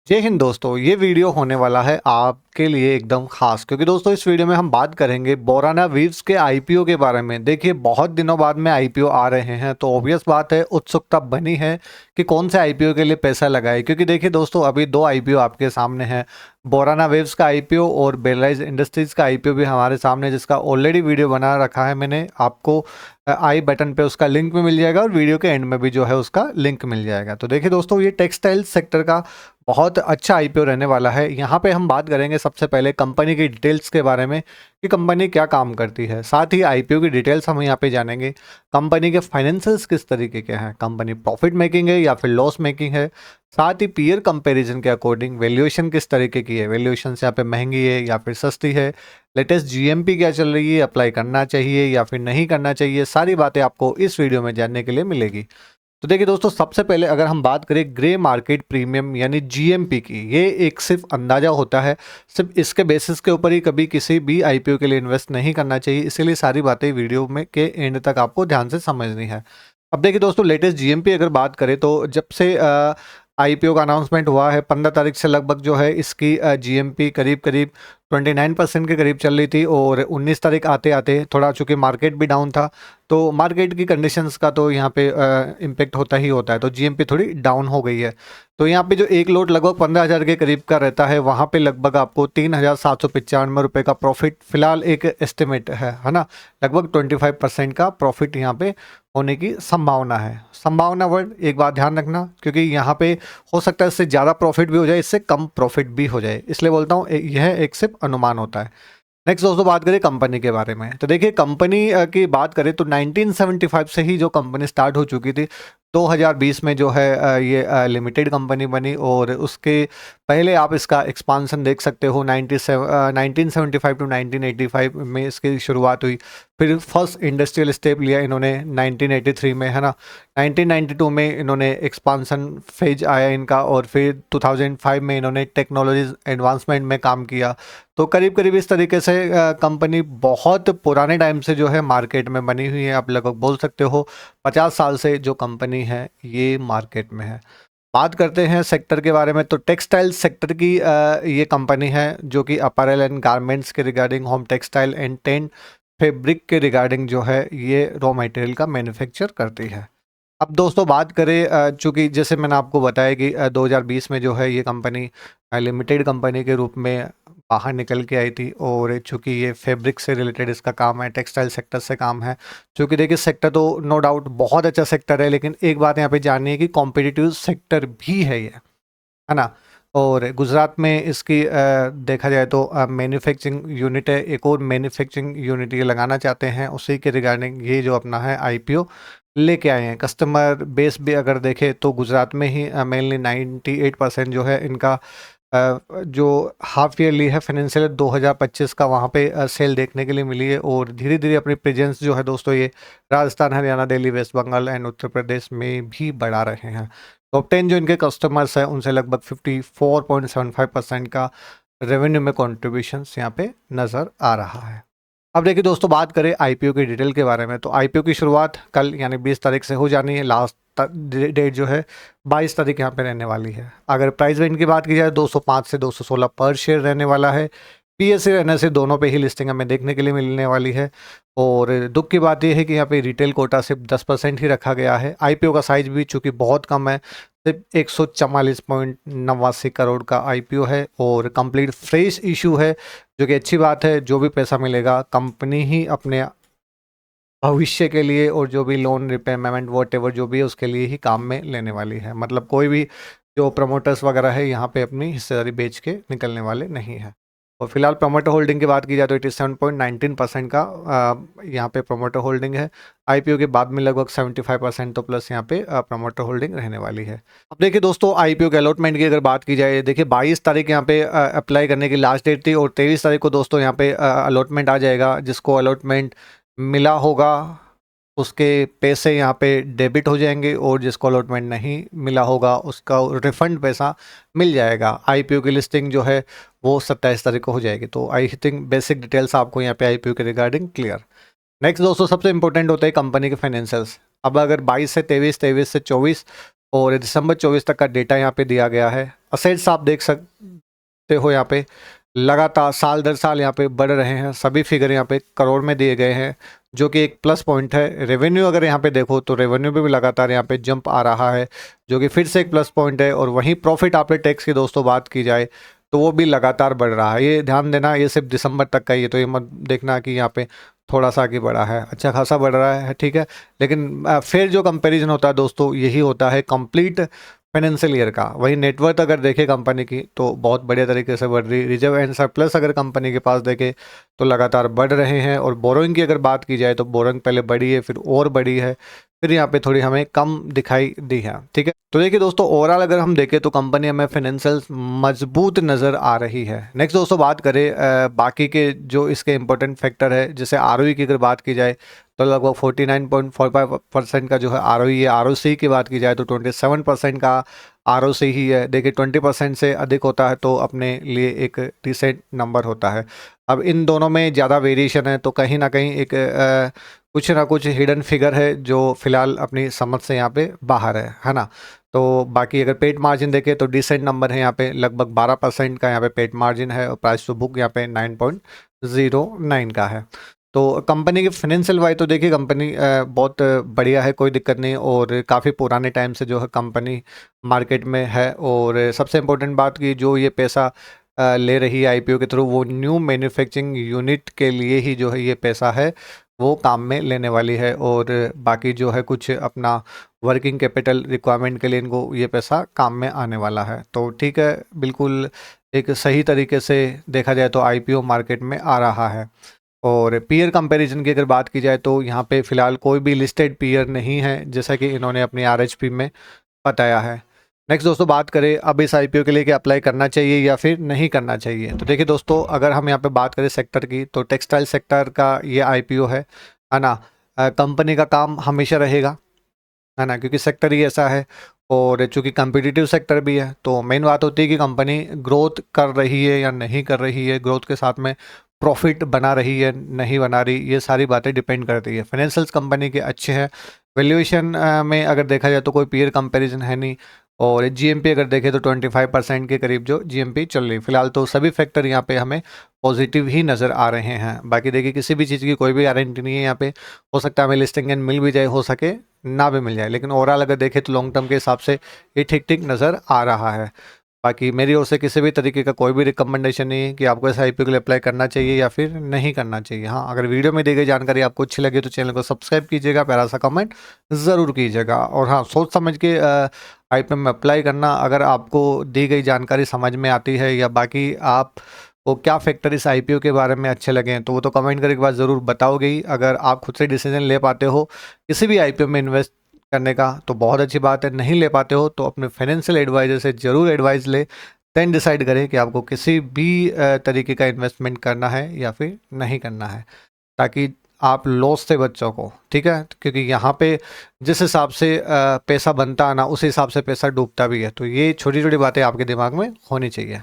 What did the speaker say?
जय हिंद दोस्तों, ये वीडियो होने वाला है आपके लिए एकदम खास क्योंकि दोस्तों इस वीडियो में हम बात करेंगे बोराना वीव्स के आईपीओ के बारे में। देखिए बहुत दिनों बाद में आईपीओ आ रहे हैं तो ऑब्वियस बात है उत्सुकता बनी है कि कौन से आईपीओ के लिए पैसा लगाए। क्योंकि देखिए दोस्तों अभी दो आईपीओ आपके सामने हैं, बोराना वेव्स का आईपीओ और बेलराइज इंडस्ट्रीज का आईपीओ भी हमारे सामने, जिसका ऑलरेडी वीडियो बना रखा है मैंने। आपको आई बटन पे उसका लिंक भी मिल जाएगा और वीडियो के एंड में भी जो है उसका लिंक मिल जाएगा। तो देखिए दोस्तों ये टेक्सटाइल सेक्टर का बहुत अच्छा आईपीओ रहने वाला है। यहाँ पे हम बात करेंगे सबसे पहले कंपनी की डिटेल्स के बारे में कि कंपनी क्या काम करती है। साथ ही आईपीओ की डिटेल्स हम यहाँ पे जानेंगे। कंपनी के फाइनेंशियल्स किस तरीके के हैं, कंपनी प्रॉफिट मेकिंग है या फिर लॉस मेकिंग है। साथ ही पीयर कंपैरिजन के अकॉर्डिंग वैल्यूएशन किस तरीके की है, वैल्यूएशन यहाँ पे महंगी है या फिर सस्ती है। लेटेस्ट जीएमपी क्या चल रही है, अप्लाई करना चाहिए या फिर नहीं करना चाहिए, सारी बातें आपको इस वीडियो में जानने के लिए मिलेगी। तो देखिए दोस्तों सबसे पहले अगर हम बात करें ग्रे मार्केट प्रीमियम यानी जीएमपी की, ये एक सिर्फ अंदाजा होता है। सिर्फ इसके बेसिस के ऊपर ही कभी किसी भी आईपीओ के लिए इन्वेस्ट नहीं करना चाहिए, इसीलिए सारी बातें वीडियो में के एंड तक आपको ध्यान से समझनी है। अब देखिए दोस्तों लेटेस्ट जीएमपी अगर बात करें तो जब से आईपीओ का अनाउंसमेंट हुआ है 15 तारीख से लगभग जो है इसकी जीएमपी करीब करीब 29% के करीब चल रही थी। और 19 तारीख आते आते थोड़ा, चूंकि मार्केट भी डाउन था तो मार्केट की कंडीशंस का तो यहाँ पे इम्पेक्ट होता ही होता है, तो जीएमपी थोड़ी डाउन हो गई है। तो यहाँ पे जो एक लोट लगभग 15,000 के करीब का रहता है, वहाँ पे लगभग आपको 3,795 रुपये का प्रॉफिट फिलहाल एक एस्टिमेट है ना। लगभग 25% का प्रॉफिट यहाँ पे होने की संभावना है। संभावना वर्ड एक बात ध्यान रखना, क्योंकि यहाँ पे हो सकता है इससे ज़्यादा प्रॉफिट भी हो जाए, इससे कम प्रॉफिट भी हो जाए, इसलिए बोलता हूँ यह एक सिर्फ अनुमान होता है। नेक्स्ट दोस्तों बात करें कंपनी के बारे में, तो देखिए कंपनी की बात करें तो 1975 से ही जो कंपनी स्टार्ट हो चुकी थी। 2020 में जो है ये लिमिटेड कंपनी बनी और उसके पहले आप इसका एक्सपांसन देख सकते हो। 1975 टू 1985 में इसकी शुरुआत हुई। फिर फर्स्ट इंडस्ट्रियल स्टेप लिया इन्होंने 1983 में, है ना। 1992 में इन्होंने एक्सपांसन फेज आया इनका, और फिर 2005 में इन्होंने टेक्नोलॉजी एडवांसमेंट में काम किया। तो करीब करीब इस तरीके से कंपनी बहुत पुराने टाइम से जो है मार्केट में बनी हुई है। आप लगभग बोल सकते हो 50 साल से जो कंपनी है ये मार्केट में है। बात करते हैं सेक्टर के बारे में, तो टेक्सटाइल सेक्टर की ये कंपनी है जो कि अपैरल एंड गारमेंट्स के regarding, home textile and tent fabric के रिगार्डिंग जो है ये रॉ मटेरियल का मैन्युफैक्चर करती है। अब दोस्तों बात करें, चूँकि जैसे मैंने आपको बताया कि 2020 में जो है ये कंपनी लिमिटेड कंपनी के रूप में बाहर निकल के आई थी। और चूँकि ये फैब्रिक से रिलेटेड इसका काम है, टेक्सटाइल सेक्टर से काम है। चूँकि देखिए सेक्टर तो नो डाउट बहुत अच्छा सेक्टर है, लेकिन एक बात यहाँ पे जाननी है कि कॉम्पिटिटिव सेक्टर भी है ये, है ना। और गुजरात में इसकी देखा जाए तो मैन्युफैक्चरिंग यूनिट है, एक और मैन्युफैक्चरिंग यूनिट ये लगाना चाहते हैं, उसी के रिगार्डिंग ये जो अपना है आईपीओ लेके आए हैं। कस्टमर बेस भी अगर देखें तो गुजरात में ही मेनली 98% जो है इनका जो हाफ ईयरली है फाइनेंशियल 2025 का, वहाँ पे सेल देखने के लिए मिली है। और धीरे धीरे अपनी प्रेजेंस जो है दोस्तों ये राजस्थान, हरियाणा, दिल्ली, वेस्ट बंगाल एंड उत्तर प्रदेश में भी बढ़ा रहे हैं। टॉप 10 जो इनके कस्टमर्स हैं उनसे लगभग 54.75% का रेवेन्यू में कॉन्ट्रीब्यूशन यहाँ पे नज़र आ रहा है। अब देखिए दोस्तों बात करें आईपीओ की डिटेल के बारे में, तो आईपीओ की शुरुआत कल यानी 20 तारीख से हो जानी है। लास्ट डेट जो है 22 तारीख यहाँ पे रहने वाली है। अगर प्राइस रेंज की बात की जाए 205 से 216 पर शेयर रहने वाला है। पीएसए रहने से दोनों पे ही लिस्टिंग हमें देखने के लिए मिलने वाली है। और दुख की बात यह है कि यहाँ पे रिटेल कोटा सिर्फ 10% ही रखा गया है। आईपीओ का साइज भी चूँकि बहुत कम है, सिर्फ 144.89 करोड़ का आईपीओ है और कंप्लीट फ्रेश इशू है, जो कि अच्छी बात है। जो भी पैसा मिलेगा कंपनी ही अपने भविष्य के लिए और जो भी लोन रिपेमेंट वॉट एवर जो भी है उसके लिए ही काम में लेने वाली है। मतलब कोई भी जो प्रमोटर्स वगैरह है यहाँ पे अपनी हिस्सेदारी बेच के निकलने वाले नहीं है। और फिलहाल प्रमोटर होल्डिंग की बात की जाए तो 87.19% का यहाँ पे प्रमोटर होल्डिंग है। आईपीओ के बाद में लगभग 75% तो प्लस यहाँ पे प्रमोटर होल्डिंग रहने वाली है। अब देखिए दोस्तों आईपीओ के अलॉटमेंट की अगर बात की जाए, देखिए 22 तारीख यहाँ पे अप्लाई करने की लास्ट डेट थी और 23 तारीख को दोस्तों यहाँ पे अलॉटमेंट आ जाएगा। जिसको अलॉटमेंट मिला होगा उसके पैसे यहाँ पे डेबिट हो जाएंगे और जिसको अलॉटमेंट नहीं मिला होगा उसका रिफंड पैसा मिल जाएगा। आईपीओ की लिस्टिंग जो है वो 27 तारीख को हो जाएगी। तो आई थिंक बेसिक डिटेल्स आपको यहाँ पे आईपीओ के रिगार्डिंग क्लियर। नेक्स्ट दोस्तों सबसे इंपॉर्टेंट होता है कंपनी के फाइनेंशियल्स। अब अगर 22 से 23, 23 से 24 और दिसंबर 24 तक का डेटा यहाँ पे दिया गया है। असेट्स आप देख सकते हो यहाँ पे लगातार साल दर साल यहाँ पे बढ़ रहे हैं, सभी फिगर यहाँ पे करोड़ में दिए गए हैं, जो कि एक प्लस पॉइंट है। रेवेन्यू अगर यहाँ पे देखो तो रेवेन्यू भी लगातार यहाँ पे जंप आ रहा है, जो कि फिर से एक प्लस पॉइंट है। और वहीं प्रॉफिट आफ्टर टैक्स की दोस्तों बात की जाए तो वो भी लगातार बढ़ रहा है। ये ध्यान देना, ये सिर्फ दिसंबर तक का ही है, तो ये मत देखना कि यहाँ पे थोड़ा सा आगे बढ़ा है, अच्छा खासा बढ़ रहा है, ठीक है। लेकिन फिर जो कंपैरिजन होता है दोस्तों, यही होता है कंप्लीट फाइनेंशियल ईयर का। वही नेटवर्थ अगर देखें कंपनी की तो बहुत बढ़िया तरीके से बढ़ रही। रिजर्व एंड सरप्लस अगर कंपनी के पास देखें तो लगातार बढ़ रहे हैं। और बोरोइंग की अगर बात की जाए तो बोरोइंग पहले बढ़ी है, फिर और बढ़ी है, फिर यहाँ पे थोड़ी हमें कम दिखाई दी है, ठीक है। तो देखिए दोस्तों, ओवरऑल अगर हम देखें तो कंपनी हमें फाइनेंशियल मजबूत नज़र आ रही है। नेक्स्ट दोस्तों बात करें बाकी के जो इसके इंपॉर्टेंट फैक्टर है, जैसे आरओई की अगर बात की जाए तो लगभग 49.45% का जो है आरओई है। आरओसी की बात की जाए तो 27% का आरओसी ही है। देखिए 20% से अधिक होता है तो अपने लिए एक डिसेंट नंबर होता है। अब इन दोनों में ज़्यादा वेरिएशन है तो कहीं ना कहीं एक कुछ ना कुछ हिडन फिगर है जो फिलहाल अपनी समझ से यहाँ पे बाहर है ना। तो बाकी अगर पेट मार्जिन देखें तो डिसेंट नंबर है यहाँ पे, लगभग 12% का यहाँ पे पेट मार्जिन है। और प्राइस टू बुक यहाँ पे 9.09 का है। तो कंपनी के फाइनेंशियल वाइज तो देखिए कंपनी बहुत बढ़िया है, कोई दिक्कत नहीं। और काफ़ी पुराने टाइम से जो है कंपनी मार्केट में है। और सबसे इम्पोर्टेंट बात कि जो ये पैसा ले रही है आईपीओ के थ्रू, वो न्यू मैन्युफैक्चरिंग यूनिट के लिए ही जो है ये पैसा है वो काम में लेने वाली है। और बाकी जो है कुछ अपना वर्किंग कैपिटल रिक्वायरमेंट के लिए इनको ये पैसा काम में आने वाला है। तो ठीक है, बिल्कुल एक सही तरीके से देखा जाए तो आईपीओ मार्केट में आ रहा है। और पीयर कंपैरिजन की अगर बात की जाए तो यहाँ पे फ़िलहाल कोई भी लिस्टेड पीयर नहीं है, जैसा कि इन्होंने अपनी आरएचपी में बताया है। नेक्स्ट दोस्तों बात करें अब इस आईपीओ के लिए कि अप्लाई करना चाहिए या फिर नहीं करना चाहिए। तो देखिए दोस्तों, अगर हम यहाँ पे बात करें सेक्टर की तो टेक्सटाइल सेक्टर का ये आईपीओ है ना। कंपनी का काम हमेशा रहेगा, है ना, क्योंकि सेक्टर ही ऐसा है। और चूंकि कम्पिटिटिव सेक्टर भी है तो मेन बात होती है कि कंपनी ग्रोथ कर रही है या नहीं कर रही है, ग्रोथ के साथ में प्रॉफिट बना रही है नहीं बना रही, ये सारी बातें डिपेंड करती है। फाइनेंशियल्स कंपनी के अच्छे हैं। वैल्यूएशन में अगर देखा जाए तो कोई पीयर कंपैरिजन है नहीं। और जीएमपी अगर देखें तो 25% के करीब जो जीएमपी चल रही फिलहाल। तो सभी फैक्टर यहाँ पे हमें पॉजिटिव ही नज़र आ रहे हैं। बाकी देखिए किसी भी चीज़ की कोई भी गारंटी नहीं है यहाँ पे, हो सकता है हमें लिस्टिंग एंड मिल भी जाए, हो सके ना भी मिल जाए। लेकिन ओवरऑल अगर देखें तो लॉन्ग टर्म के हिसाब से ये ठीक ठीक नज़र आ रहा है। बाकी मेरी ओर से किसी भी तरीके का कोई भी रिकमेंडेशन नहीं है कि आपको इस आईपीओ के लिए अप्लाई करना चाहिए या फिर नहीं करना चाहिए। हाँ, अगर वीडियो में दी गई जानकारी आपको अच्छी लगे तो चैनल को सब्सक्राइब कीजिएगा, प्यारा सा कमेंट ज़रूर कीजिएगा। और हाँ, सोच समझ के आईपीओ में अप्लाई करना। अगर आपको दी गई जानकारी समझ में आती है या बाकी आप वो क्या फैक्टर इस आईपीओ के बारे में अच्छे लगे हैं तो वो तो कमेंट करके बाद ज़रूर बताओगे ही। अगर आप खुद से डिसीजन ले पाते हो किसी भी आईपीओ में इन्वेस्ट करने का तो बहुत अच्छी बात है, नहीं ले पाते हो तो अपने फाइनेंशियल एडवाइजर से ज़रूर एडवाइस ले, देन डिसाइड करें कि आपको किसी भी तरीके का इन्वेस्टमेंट करना है या फिर नहीं करना है, ताकि आप लॉस से बच सको, ठीक है। क्योंकि यहाँ पे जिस हिसाब से पैसा बनता है ना, उस हिसाब से पैसा डूबता भी है। तो ये छोटी छोटी बातें आपके दिमाग में होनी चाहिए।